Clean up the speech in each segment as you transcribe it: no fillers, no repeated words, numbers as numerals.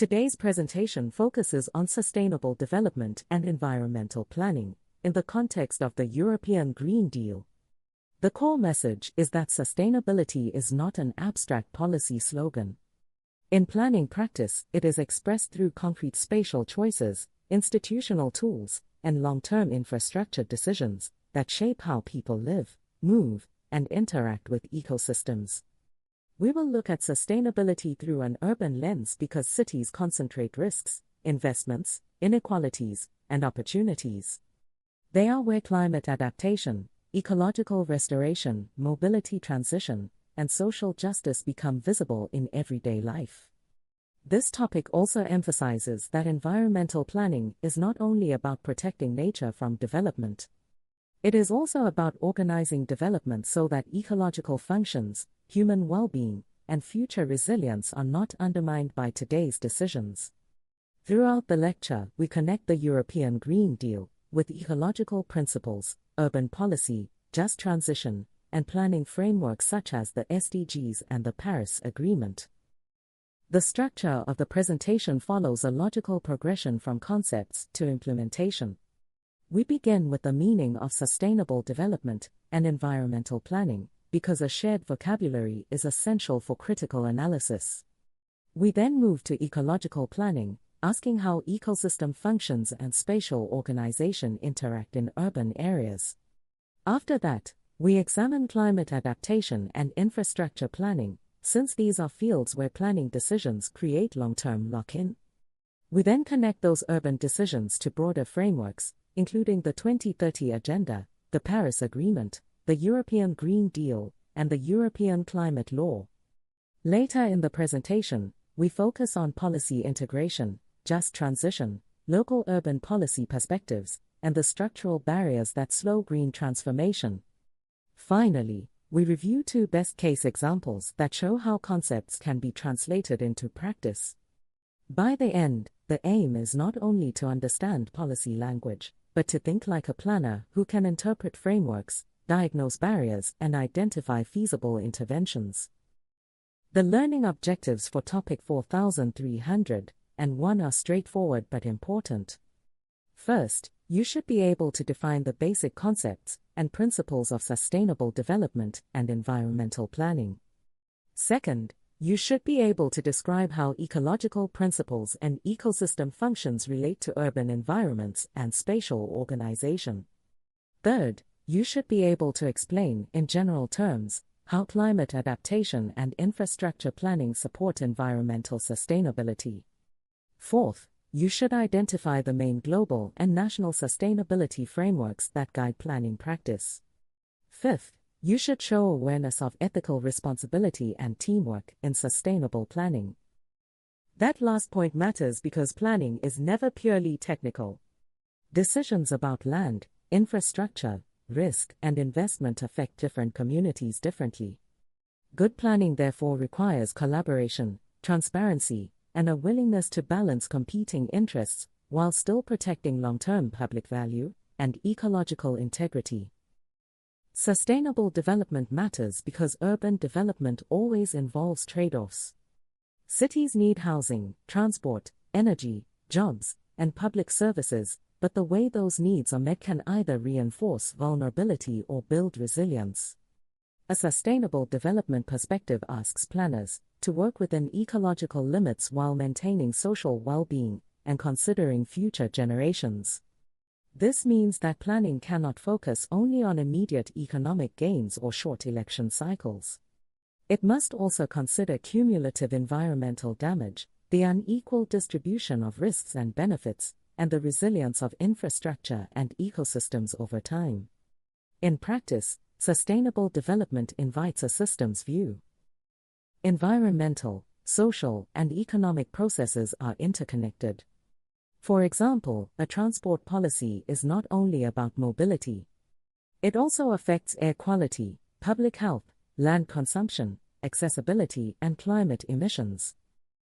Today's presentation focuses on sustainable development and environmental planning in the context of the European Green Deal. The core message is that sustainability is not an abstract policy slogan. In planning practice, it is expressed through concrete spatial choices, institutional tools, and long-term infrastructure decisions that shape how people live, move, and interact with ecosystems. We will look at sustainability through an urban lens because cities concentrate risks, investments, inequalities, and opportunities. They are where climate adaptation, ecological restoration, mobility transition, and social justice become visible in everyday life. This topic also emphasizes that environmental planning is not only about protecting nature from development. It is also about organizing development so that ecological functions, human well-being, and future resilience are not undermined by today's decisions. Throughout the lecture, we connect the European Green Deal with ecological principles, urban policy, just transition, and planning frameworks such as the SDGs and the Paris Agreement. The structure of the presentation follows a logical progression from concepts to implementation. We begin with the meaning of sustainable development and environmental planning, because a shared vocabulary is essential for critical analysis. We then move to ecological planning, asking how ecosystem functions and spatial organization interact in urban areas. After that, we examine climate adaptation and infrastructure planning, since these are fields where planning decisions create long-term lock-in. We then connect those urban decisions to broader frameworks, including the 2030 Agenda, the Paris Agreement, the European Green Deal, and the European Climate Law. Later in the presentation, we focus on policy integration, just transition, local urban policy perspectives, and the structural barriers that slow green transformation. Finally, we review two best-case examples that show how concepts can be translated into practice. By the end, the aim is not only to understand policy language, but to think like a planner who can interpret frameworks, diagnose barriers, and identify feasible interventions. The learning objectives for topic 4301 are straightforward but important. First, you should be able to define the basic concepts and principles of sustainable development and environmental planning. Second, you should be able to describe how ecological principles and ecosystem functions relate to urban environments and spatial organization. Third, you should be able to explain, in general terms, how climate adaptation and infrastructure planning support environmental sustainability. Fourth, you should identify the main global and national sustainability frameworks that guide planning practice. Fifth, you should show awareness of ethical responsibility and teamwork in sustainable planning. That last point matters because planning is never purely technical. Decisions about land, infrastructure, risk, and investment affect different communities differently. Good planning therefore requires collaboration, transparency, and a willingness to balance competing interests while still protecting long-term public value and ecological integrity. Sustainable development matters because urban development always involves trade-offs. Cities need housing, transport, energy, jobs, and public services, but the way those needs are met can either reinforce vulnerability or build resilience. A sustainable development perspective asks planners to work within ecological limits while maintaining social well-being and considering future generations. This means that planning cannot focus only on immediate economic gains or short election cycles. It must also consider cumulative environmental damage, the unequal distribution of risks and benefits, and the resilience of infrastructure and ecosystems over time. In practice, sustainable development invites a systems view. Environmental, social, and economic processes are interconnected. For example, a transport policy is not only about mobility. It also affects air quality, public health, land consumption, accessibility, and climate emissions.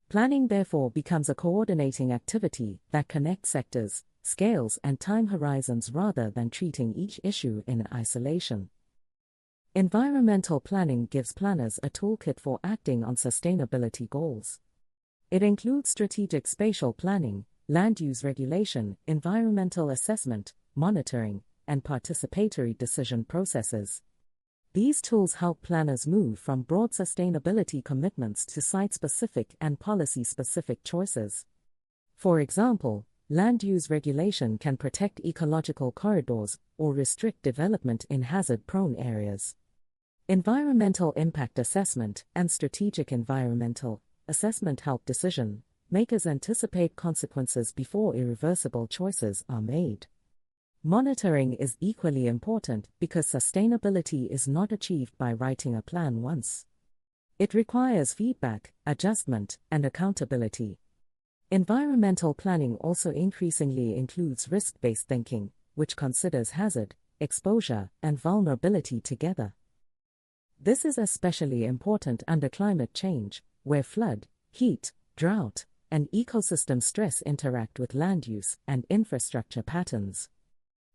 Planning therefore becomes a coordinating activity that connects sectors, scales, and time horizons rather than treating each issue in isolation. Environmental planning gives planners a toolkit for acting on sustainability goals. It includes strategic spatial planning, land use regulation, environmental assessment, monitoring, and participatory decision processes. These tools help planners move from broad sustainability commitments to site-specific and policy-specific choices. For example, land use regulation can protect ecological corridors or restrict development in hazard-prone areas. Environmental impact assessment and strategic environmental assessment help decision makers anticipate consequences before irreversible choices are made. Monitoring is equally important because sustainability is not achieved by writing a plan once. It requires feedback, adjustment, and accountability. Environmental planning also increasingly includes risk-based thinking, which considers hazard, exposure, and vulnerability together. This is especially important under climate change, where flood, heat, drought, and ecosystem stress interact with land use and infrastructure patterns.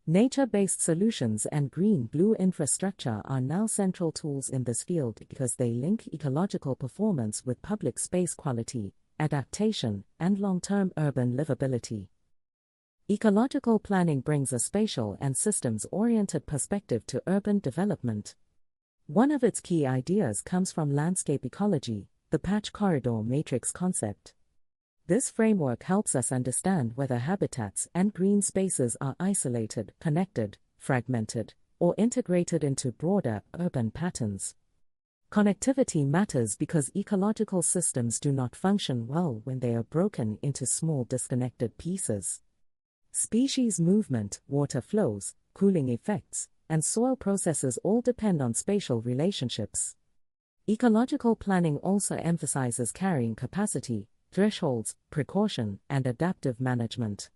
Nature-based solutions and green-blue infrastructure are now central tools in this field because they link ecological performance with public space quality, adaptation, and long-term urban livability. Ecological planning brings a spatial and systems-oriented perspective to urban development. One of its key ideas comes from landscape ecology, the patch corridor matrix concept. This framework helps us understand whether habitats and green spaces are isolated, connected, fragmented, or integrated into broader urban patterns. Connectivity matters because ecological systems do not function well when they are broken into small disconnected pieces. Species movement, water flows, cooling effects, and soil processes all depend on spatial relationships. Ecological planning also emphasizes carrying capacity, thresholds, precaution, and adaptive management.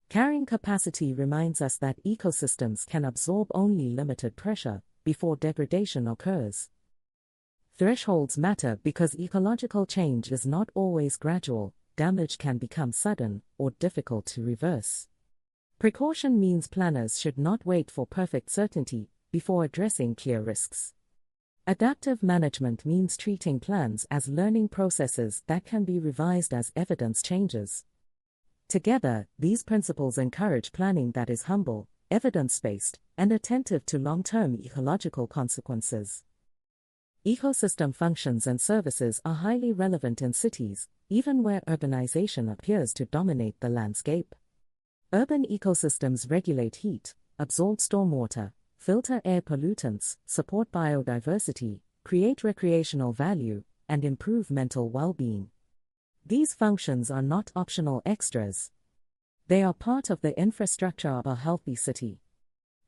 Carrying capacity reminds us that ecosystems can absorb only limited pressure before degradation occurs. Thresholds matter because ecological change is not always gradual, damage can become sudden or difficult to reverse. Precaution means planners should not wait for perfect certainty before addressing clear risks. Adaptive management means treating plans as learning processes that can be revised as evidence changes. Together, these principles encourage planning that is humble, evidence-based, and attentive to long-term ecological consequences. Ecosystem functions and services are highly relevant in cities, even where urbanization appears to dominate the landscape. Urban ecosystems regulate heat, absorb stormwater, filter air pollutants, support biodiversity, create recreational value, and improve mental well-being. These functions are not optional extras. They are part of the infrastructure of a healthy city.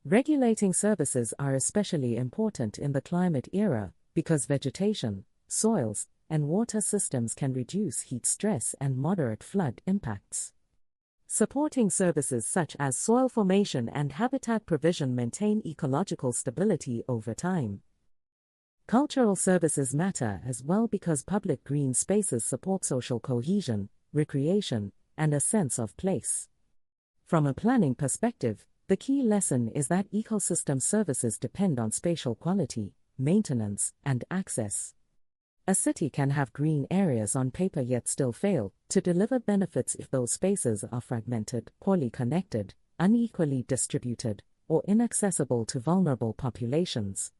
Regulating services are especially important in the climate era because vegetation, soils, and water systems can reduce heat stress and moderate flood impacts. Supporting services such as soil formation and habitat provision maintain ecological stability over time. Cultural services matter as well because public green spaces support social cohesion, recreation, and a sense of place. From a planning perspective, the key lesson is that ecosystem services depend on spatial quality, maintenance, and access. A city can have green areas on paper yet still fail to deliver benefits if those spaces are fragmented, poorly connected, unequally distributed, or inaccessible to vulnerable populations.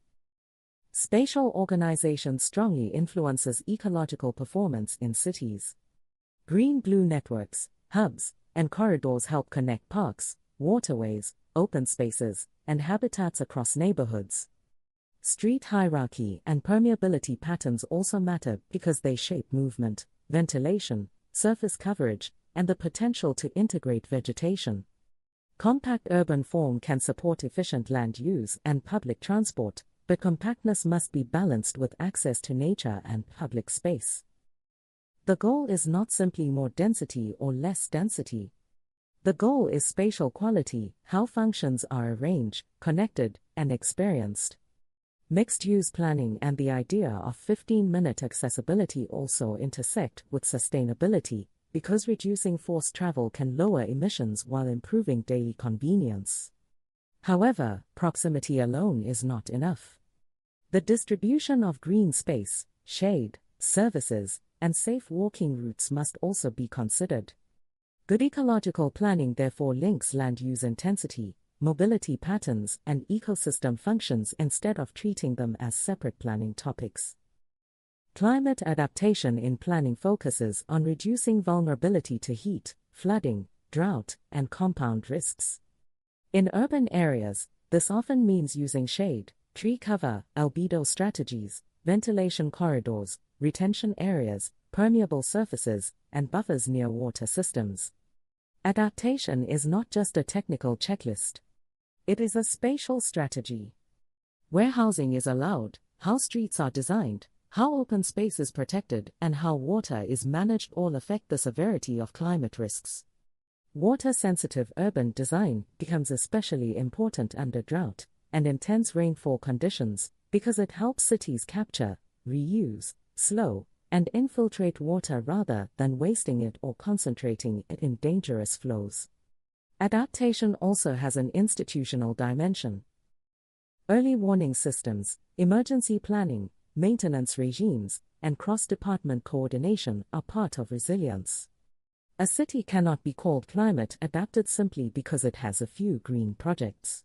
Spatial organization strongly influences ecological performance in cities. Green-blue networks, hubs, and corridors help connect parks, waterways, open spaces, and habitats across neighborhoods. Street hierarchy and permeability patterns also matter because they shape movement, ventilation, surface coverage, and the potential to integrate vegetation. Compact urban form can support efficient land use and public transport, but compactness must be balanced with access to nature and public space. The goal is not simply more density or less density. The goal is spatial quality, how functions are arranged, connected, and experienced. Mixed-use planning and the idea of 15-minute accessibility also intersect with sustainability, because reducing forced travel can lower emissions while improving daily convenience. However, proximity alone is not enough. The distribution of green space, shade, services, and safe walking routes must also be considered. Good ecological planning therefore links land use intensity, mobility patterns, and ecosystem functions instead of treating them as separate planning topics. Climate adaptation in planning focuses on reducing vulnerability to heat, flooding, drought, and compound risks. In urban areas, this often means using shade, tree cover, albedo strategies, ventilation corridors, retention areas, permeable surfaces, and buffers near water systems. Adaptation is not just a technical checklist. It is a spatial strategy. Where housing is allowed, how streets are designed, how open space is protected, and how water is managed all affect the severity of climate risks. Water-sensitive urban design becomes especially important under drought and intense rainfall conditions because it helps cities capture, reuse, slow, and infiltrate water rather than wasting it or concentrating it in dangerous flows. Adaptation also has an institutional dimension. Early warning systems, emergency planning, maintenance regimes, and cross-department coordination are part of resilience. A city cannot be called climate adapted simply because it has a few green projects.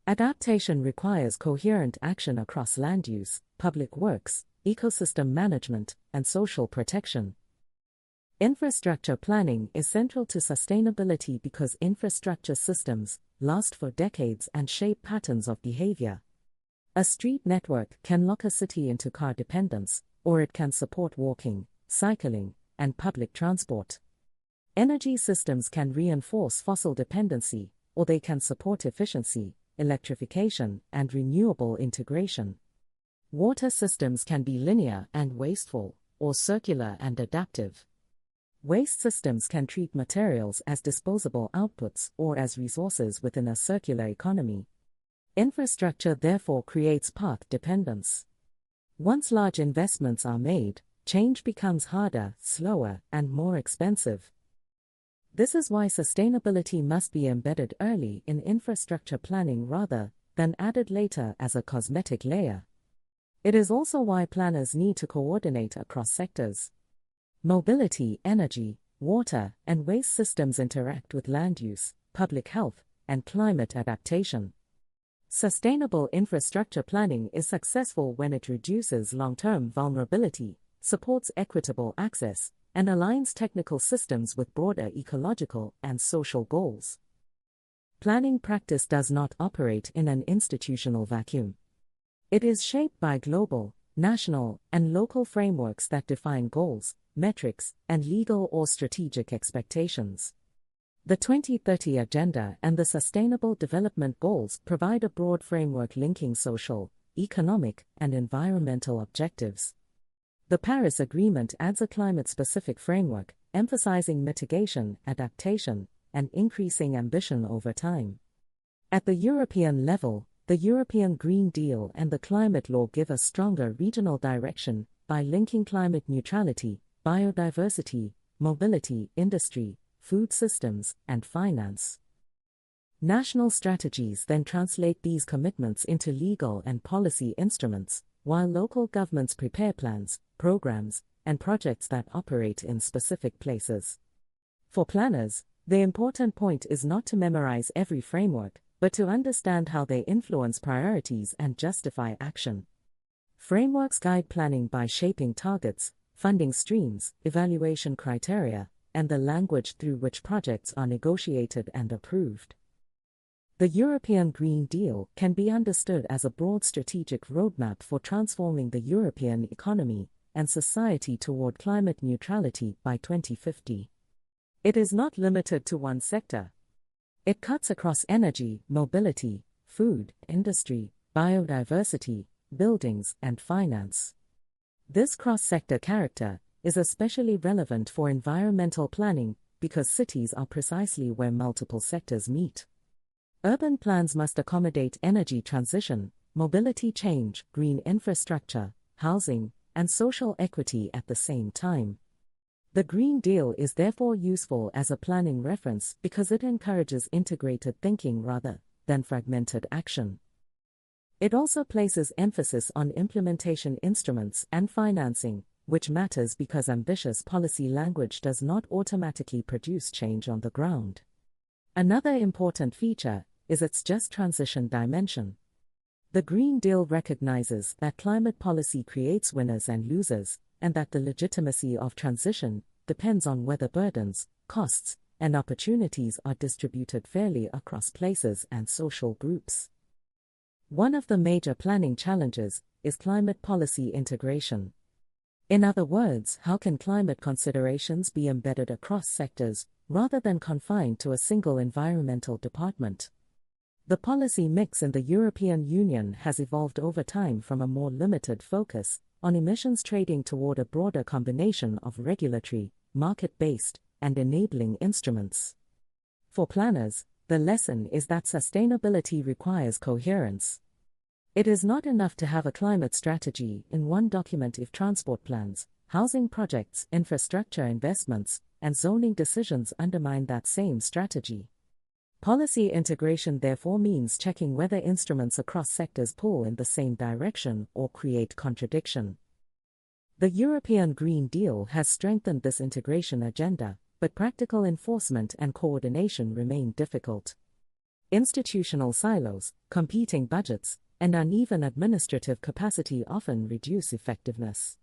Adaptation requires coherent action across land use, public works, ecosystem management, and social protection. Infrastructure planning is central to sustainability because infrastructure systems last for decades and shape patterns of behavior. A street network can lock a city into car dependence, or it can support walking, cycling, and public transport. Energy systems can reinforce fossil dependency, or they can support efficiency, electrification, and renewable integration. Water systems can be linear and wasteful, or circular and adaptive. Waste systems can treat materials as disposable outputs or as resources within a circular economy. Infrastructure therefore creates path dependence. Once large investments are made, change becomes harder, slower, and more expensive. This is why sustainability must be embedded early in infrastructure planning rather than added later as a cosmetic layer. It is also why planners need to coordinate across sectors. Mobility, energy, water, and waste systems interact with land use, public health, and climate adaptation. Sustainable infrastructure planning is successful when it reduces long-term vulnerability, supports equitable access, and aligns technical systems with broader ecological and social goals. Planning practice does not operate in an institutional vacuum. It is shaped by global, national, and local frameworks that define goals, metrics, and legal or strategic expectations. The 2030 Agenda and the Sustainable Development Goals provide a broad framework linking social, economic, and environmental objectives. The Paris Agreement adds a climate-specific framework, emphasizing mitigation, adaptation, and increasing ambition over time. At the European level, the European Green Deal and the Climate Law give a stronger regional direction by linking climate neutrality, biodiversity, mobility, industry, food systems, and finance. National strategies then translate these commitments into legal and policy instruments, while local governments prepare plans, programs, and projects that operate in specific places. For planners, the important point is not to memorize every framework, but to understand how they influence priorities and justify action. Frameworks guide planning by shaping targets, funding streams, evaluation criteria, and the language through which projects are negotiated and approved. The European Green Deal can be understood as a broad strategic roadmap for transforming the European economy and society toward climate neutrality by 2050. It is not limited to one sector. It cuts across energy, mobility, food, industry, biodiversity, buildings, and finance. This cross-sector character is especially relevant for environmental planning because cities are precisely where multiple sectors meet. Urban plans must accommodate energy transition, mobility change, green infrastructure, housing, and social equity at the same time. The Green Deal is therefore useful as a planning reference because it encourages integrated thinking rather than fragmented action. It also places emphasis on implementation instruments and financing, which matters because ambitious policy language does not automatically produce change on the ground. Another important feature is its just transition dimension. The Green Deal recognizes that climate policy creates winners and losers, and that the legitimacy of transition depends on whether burdens, costs, and opportunities are distributed fairly across places and social groups. One of the major planning challenges is climate policy integration. In other words, how can climate considerations be embedded across sectors rather than confined to a single environmental department? The policy mix in the European Union has evolved over time from a more limited focus on emissions trading toward a broader combination of regulatory, market-based, and enabling instruments. For planners, the lesson is that sustainability requires coherence. It is not enough to have a climate strategy in one document if transport plans, housing projects, infrastructure investments, and zoning decisions undermine that same strategy. Policy integration therefore means checking whether instruments across sectors pull in the same direction or create contradiction. The European Green Deal has strengthened this integration agenda, but practical enforcement and coordination remain difficult. Institutional silos, competing budgets, and uneven administrative capacity often reduce effectiveness.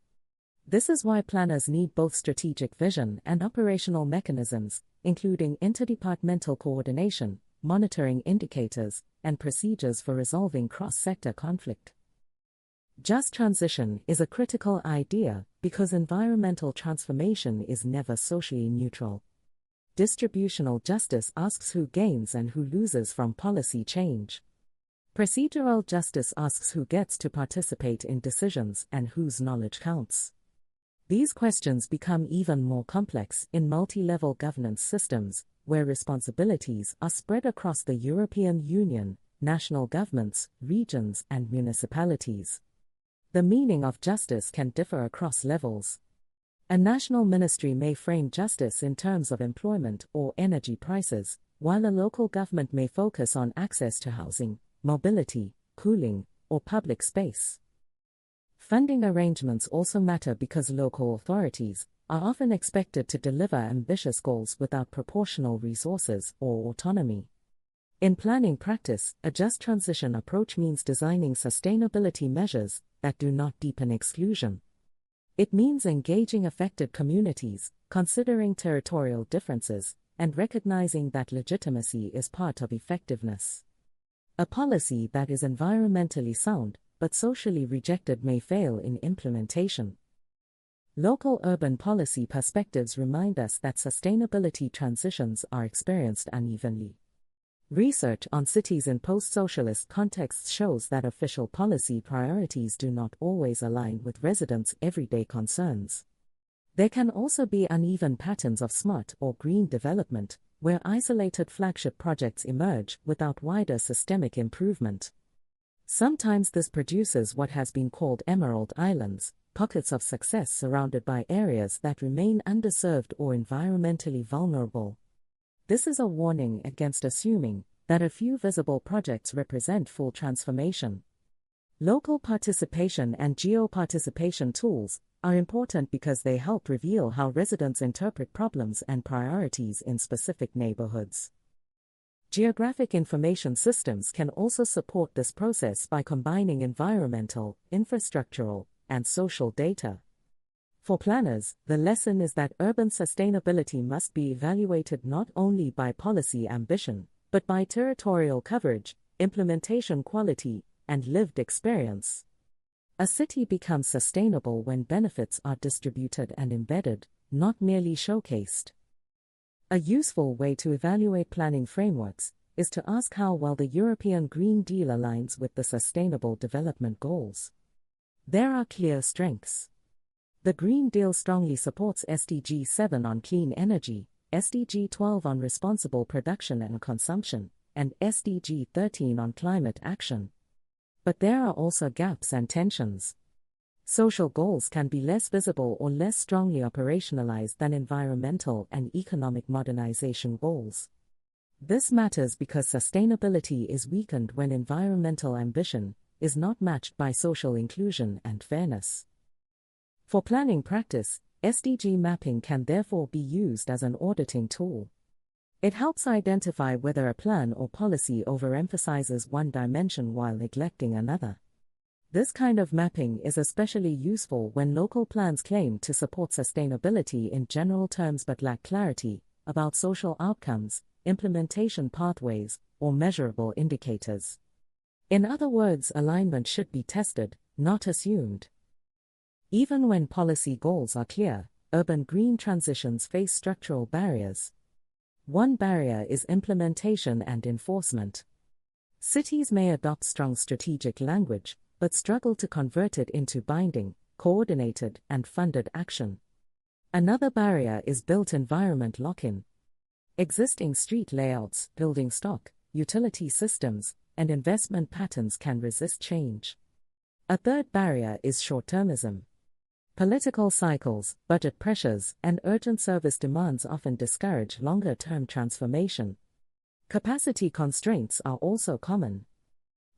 This is why planners need both strategic vision and operational mechanisms, including interdepartmental coordination, monitoring indicators, and procedures for resolving cross-sector conflict. Just transition is a critical idea because environmental transformation is never socially neutral. Distributional justice asks who gains and who loses from policy change. Procedural justice asks who gets to participate in decisions and whose knowledge counts. These questions become even more complex in multi-level governance systems, where responsibilities are spread across the European Union, national governments, regions, and municipalities. The meaning of justice can differ across levels. A national ministry may frame justice in terms of employment or energy prices, while a local government may focus on access to housing, mobility, cooling, or public space. Funding arrangements also matter because local authorities are often expected to deliver ambitious goals without proportional resources or autonomy. In planning practice, a just transition approach means designing sustainability measures that do not deepen exclusion. It means engaging affected communities, considering territorial differences, and recognizing that legitimacy is part of effectiveness. A policy that is environmentally sound but socially rejected may fail in implementation. Local urban policy perspectives remind us that sustainability transitions are experienced unevenly. Research on cities in post-socialist contexts shows that official policy priorities do not always align with residents' everyday concerns. There can also be uneven patterns of smart or green development, where isolated flagship projects emerge without wider systemic improvement. Sometimes this produces what has been called emerald islands, pockets of success surrounded by areas that remain underserved or environmentally vulnerable. This is a warning against assuming that a few visible projects represent full transformation. Local participation and geo-participation tools are important because they help reveal how residents interpret problems and priorities in specific neighborhoods. Geographic information systems can also support this process by combining environmental, infrastructural, and social data. For planners, the lesson is that urban sustainability must be evaluated not only by policy ambition, but by territorial coverage, implementation quality, and lived experience. A city becomes sustainable when benefits are distributed and embedded, not merely showcased. A useful way to evaluate planning frameworks is to ask how well the European Green Deal aligns with the Sustainable Development Goals. There are clear strengths. The Green Deal strongly supports SDG 7 on clean energy, SDG 12 on responsible production and consumption, and SDG 13 on climate action. But there are also gaps and tensions. Social goals can be less visible or less strongly operationalized than environmental and economic modernization goals. This matters because sustainability is weakened when environmental ambition is not matched by social inclusion and fairness. For planning practice, SDG mapping can therefore be used as an auditing tool. It helps identify whether a plan or policy overemphasizes one dimension while neglecting another. This kind of mapping is especially useful when local plans claim to support sustainability in general terms but lack clarity about social outcomes, implementation pathways, or measurable indicators. In other words, alignment should be tested, not assumed. Even when policy goals are clear, urban green transitions face structural barriers. One barrier is implementation and enforcement. Cities may adopt strong strategic language, but struggle to convert it into binding, coordinated, and funded action. Another barrier is built environment lock-in. Existing street layouts, building stock, utility systems, and investment patterns can resist change. A third barrier is short-termism. Political cycles, budget pressures, and urgent service demands often discourage longer-term transformation. Capacity constraints are also common.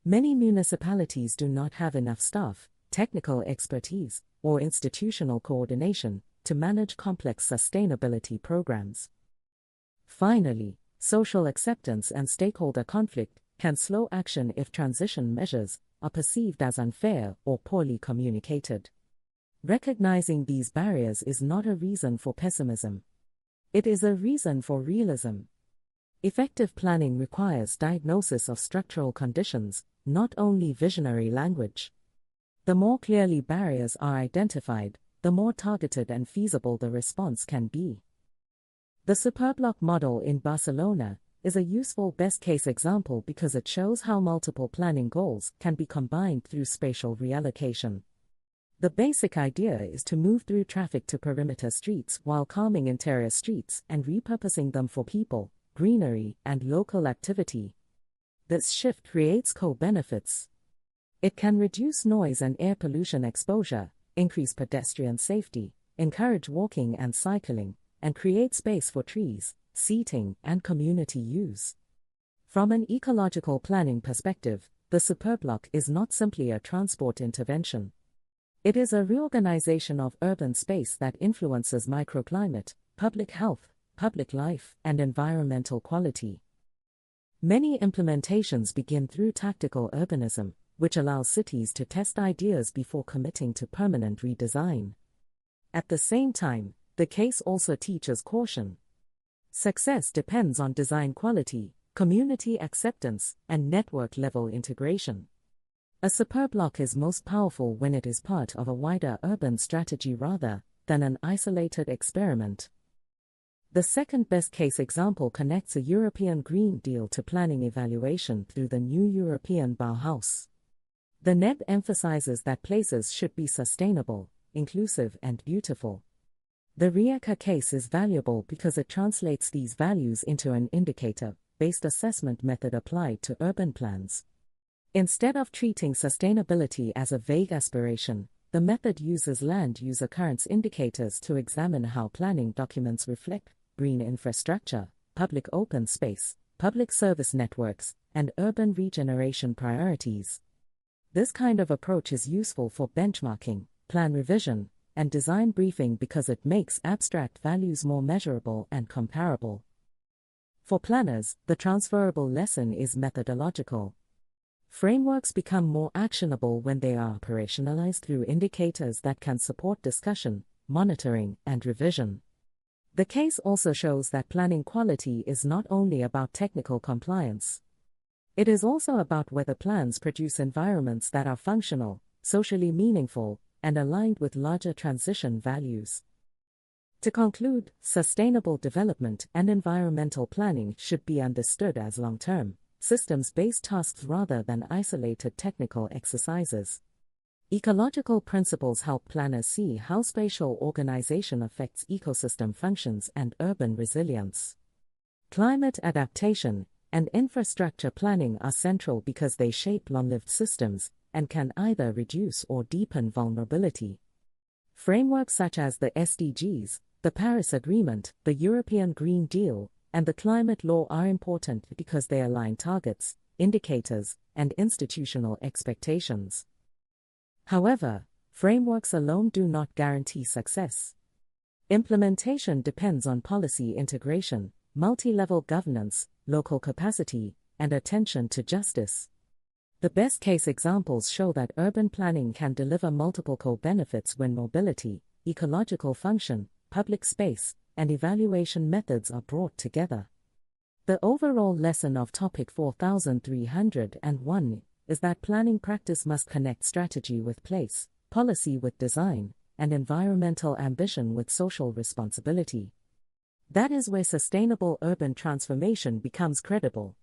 Many municipalities do not have enough staff, technical expertise, or institutional coordination to manage complex sustainability programs. Finally, social acceptance and stakeholder conflict can slow action if transition measures are perceived as unfair or poorly communicated. Recognizing these barriers is not a reason for pessimism. It is a reason for realism. Effective planning requires diagnosis of structural conditions, not only visionary language. The more clearly barriers are identified, the more targeted and feasible the response can be. The Superblock model in Barcelona is a useful best-case example because it shows how multiple planning goals can be combined through spatial reallocation. The basic idea is to move through traffic to perimeter streets while calming interior streets and repurposing them for people, greenery, and local activity. This shift creates co-benefits. It can reduce noise and air pollution exposure, increase pedestrian safety, encourage walking and cycling, and create space for trees, seating, and community use. From an ecological planning perspective, the Superblock is not simply a transport intervention. It is a reorganization of urban space that influences microclimate, public health, public life, and environmental quality. Many implementations begin through tactical urbanism, which allows cities to test ideas before committing to permanent redesign. At the same time, the case also teaches caution. Success depends on design quality, community acceptance, and network-level integration. A Superblock is most powerful when it is part of a wider urban strategy rather than an isolated experiment. The second best-case example connects a European Green Deal to planning evaluation through the new European Bauhaus. The NED emphasizes that places should be sustainable, inclusive, and beautiful. The Rijeka case is valuable because it translates these values into an indicator-based assessment method applied to urban plans. Instead of treating sustainability as a vague aspiration, the method uses land use occurrence indicators to examine how planning documents reflect green infrastructure, public open space, public service networks, and urban regeneration priorities. This kind of approach is useful for benchmarking, plan revision, and design briefing because it makes abstract values more measurable and comparable. For planners, the transferable lesson is methodological. Frameworks become more actionable when they are operationalized through indicators that can support discussion, monitoring, and revision. The case also shows that planning quality is not only about technical compliance. It is also about whether plans produce environments that are functional, socially meaningful, and aligned with larger transition values. To conclude, sustainable development and environmental planning should be understood as long-term, systems-based tasks rather than isolated technical exercises. Ecological principles help planners see how spatial organization affects ecosystem functions and urban resilience. Climate adaptation and infrastructure planning are central because they shape long-lived systems and can either reduce or deepen vulnerability. Frameworks such as the SDGs, the Paris Agreement, the European Green Deal, and the climate law are important because they align targets, indicators, and institutional expectations. However, Frameworks alone do not guarantee success. Implementation depends on policy integration, multi-level governance, local capacity, and attention to justice. The best-case examples show that urban planning can deliver multiple co-benefits when mobility, ecological function, public space, and evaluation methods are brought together. The overall lesson of topic 4301 is that planning practice must connect strategy with place, policy with design, and environmental ambition with social responsibility. That is where sustainable urban transformation becomes credible.